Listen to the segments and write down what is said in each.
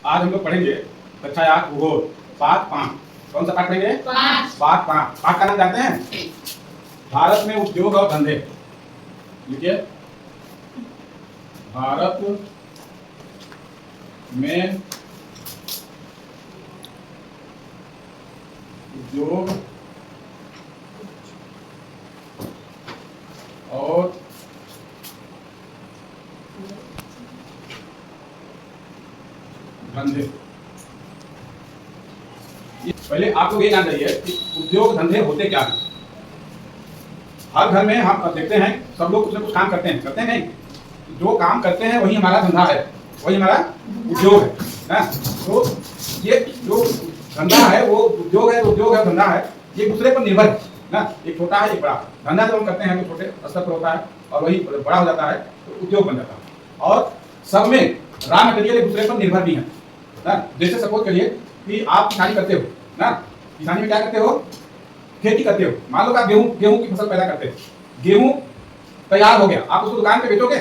आज हम लोग पढ़ेंगे कक्षा 8 भूगोल पाठ 5। कौन सा पाठ पढ़ेंगे? पाठ 5। पाठ का नाम जानते हैं? भारत में उद्योग और धंधे। लिखिए, भारत में उद्योग और धंधे। पहले आप लोग ये जान जाइए कि उद्योग धंधे होते क्या हैं। हर घर में हम देखते हैं सब लोग कुछ न कुछ काम करते हैं नहीं? जो काम करते हैं वही हमारा धंधा है, वही हमारा उद्योग है ना। तो ये जो धंधा है वो उद्योग है धंधा है, ये दूसरे पर निर्भर है ना। एक छोटा है एक बड़ा। धंधा जो हम करते हैं वो छोटे स्तर पर होता है और वही बड़ा हो जाता है तो उद्योग बन जाता है। और सब में रॉ मटेरियल एक दूसरे पर निर्भर भी है ना। जैसे सपोज करिए कि आप किसानी करते हो ना, किसानी में क्या करते हो? खेती करते हो। मान लो आप गेहूं की फसल पैदा करते हो, गेहूं तैयार हो गया, आप उसको दुकान पे बेचोगे।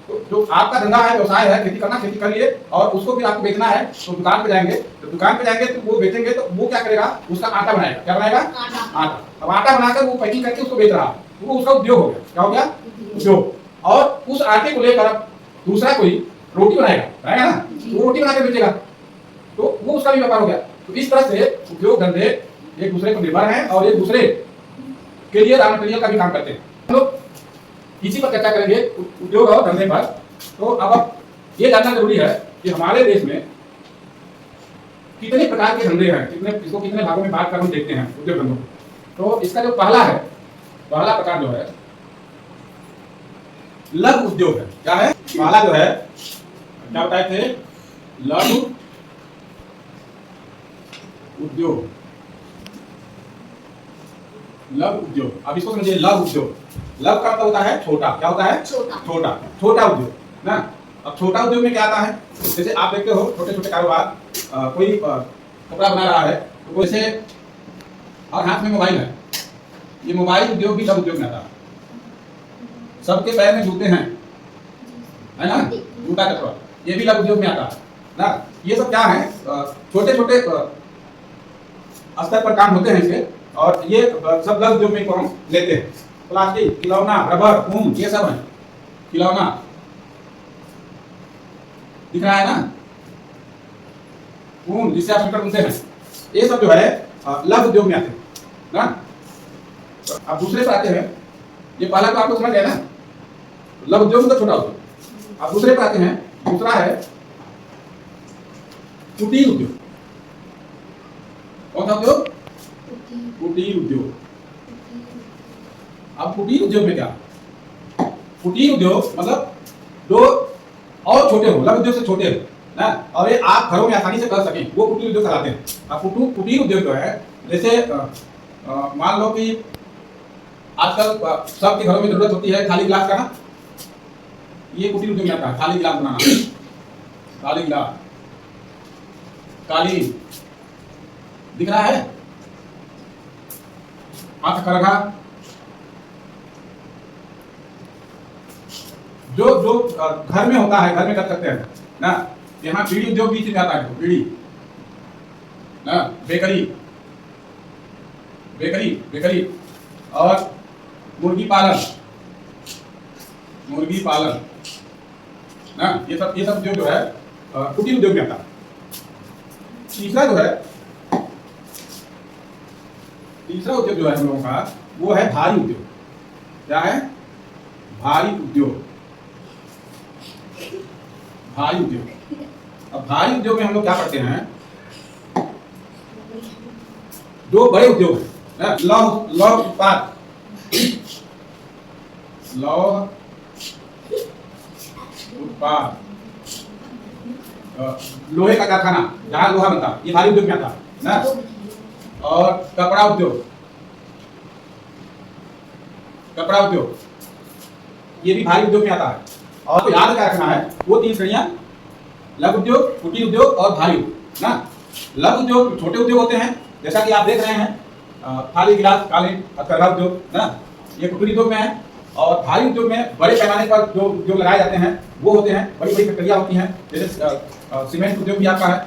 तो जो आपका धंधा है, व्यवसाय है, खेती करना, खेती कर लिए और उसको फिर आपको बेचना है तो दुकान पे जाएंगे। तो दुकान पे जाएंगे तो वो बेचेंगे तो वो क्या करेगा? उसका आटा बनाएगा। क्या बनाएगा? आटा। अब आटा बनाकर वो पैकिंग करके उसको बेच रहा है, वो उसका उद्योग हो गया। क्या हो गया? उद्योग। और उस आटे को लेकर दूसरा कोई रोटी बनाएगा ना, वो रोटी बना के बेचेगा तो वो उसका भी व्यापार हो गया। तो इस तरह से उद्योग धंधे एक दूसरे पर निर्भर हैं और एक दूसरे के लिए रॉ मटेरियल का भी काम करते हैं। हम लोग इसी पर चर्चा करेंगे, उद्योग और धंधे पर। तो अब ये जानना जरूरी है कि हमारे देश में कितने प्रकार के धंधे हैं, इसको कितने भागों में बांट कर हम देखते हैं उद्योग धंधों को। तो इसका जो पहला प्रकार जो है लघु उद्योग है। क्या है? पहला जो है क्या बताए थे? लघु उद्योग। लघु उद्योग, अब इसको समझिए। लघु उद्योग, लघु का मतलब होता है छोटा। क्या होता है? छोटा उद्योग ना। अब छोटा उद्योग में क्या आता है? जैसे आप देखते हो छोटे छोटे कारोबार, कोई कपड़ा बना रहा है तो वैसे, और हाथ में मोबाइल है, ये मोबाइल उद्योग भी लघु उद्योग में आता है। सबके पैर में जूते हैं, है ना, जूता कटवा, ये भी लघु उद्योग में आता है ना। ये सब क्या है? छोटे छोटे स्तर पर काम होते हैं इसके, और ये सब लघु उद्योग में इनको हम लेते हैं। प्लास्टिक, खिलौना, रबर, ऊन, ये सब है। खिलौना दिख रहा है ना, ऊन जिससे आप स्वेटर बुनते हैं, ये सब जो है लघु उद्योग में आते हैं ना। अब दूसरे पर आते हैं। ये पहला तो आपको समझ गया ना, लघु उद्योग मतलब छोटा उद्योग। अब दूसरे पर आते हैं। दूसरा है कुटीर उद्योग। कौन सा उद्योग? कुटीर उद्योग। अब कुटीर उद्योग में क्या? कुटीर उद्योग मतलब जो और छोटे हो, लघु उद्योग से छोटे हो ना, और ये आप घरों में आसानी से कर सकें, वो कुटीर उद्योग कहलाते हैं। अब कुटीर उद्योग जो है, जैसे मान लो कि आजकल सबके घरों में जरूरत होती है थाली गिलास का ना, ये कुटीर उद्योग में आता है। थाली गिलास बनाना, थाली गिलास, कालीन दिख रहा है, हथकरघा, जो घर में होता है, घर में कर सकते हैं ना। यहाँ बीड़ी उद्योग बीच में आता है, बीड़ी ना, बेकरी और मुर्गी पालन ना, ये सब उद्योग जो है कुटीर उद्योग में आता है। तीसरा उद्योग जो है हम लोगों का, वो है भारी उद्योग। क्या है? भारी उद्योग। अब भारी उद्योग में हम लोग क्या करते हैं? जो बड़े उद्योग है, लौह उत्पाद, लोहे का कारखाना जहां लोहा बनता है, ये भारी उद्योग में आता है ना। और कपड़ा उद्योग, ये भी भारी उद्योग में आता है। और तो याद क्या रखना है, वो 3 श्रेणियां, लघु उद्योग, कुटीर उद्योग और भारी उद्योग ना। लघु उद्योग छोटे उद्योग होते हैं, जैसा कि आप देख रहे हैं, थाली गिलास, कालीन, हथकरघा उद्योग ना, ये कुटीर उद्योग में है। और भारी उद्योग में बड़े पैमाने पर जो उद्योग लगाए जाते हैं वो होते हैं, बड़ी बड़ी फैक्ट्रियाँ होती हैं, जैसे सीमेंट उद्योग भी आपका है,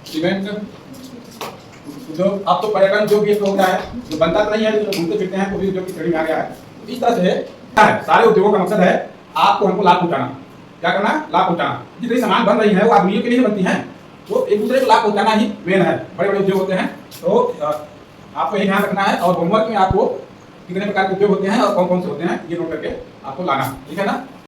सीमेंट उद्योग। अब तो पर्यटन उद्योग भी एक हो गया है, जो बनता तो नहीं है लेकिन घूमते फिरते हैं, वो भी उद्योग की श्रेणी में आ गया है। इस तरह से सारे उद्योगों का मकसद है आपको हमको लाभ पहुंचाना। क्या करना? लाभ पहुंचाना। जितनी सामान बन रही है वो आदमियों के लिए बनती हैं, वो एक दूसरे को लाभ पहुंचाना ही मेन है। बड़े बड़े उद्योग होते हैं, तो आपको ये ध्यान रखना है और होमवर्क में आपको कितने प्रकार के उद्योग होते हैं और कौन कौन से होते हैं ये नोट करके आपको लाना, ठीक है ना।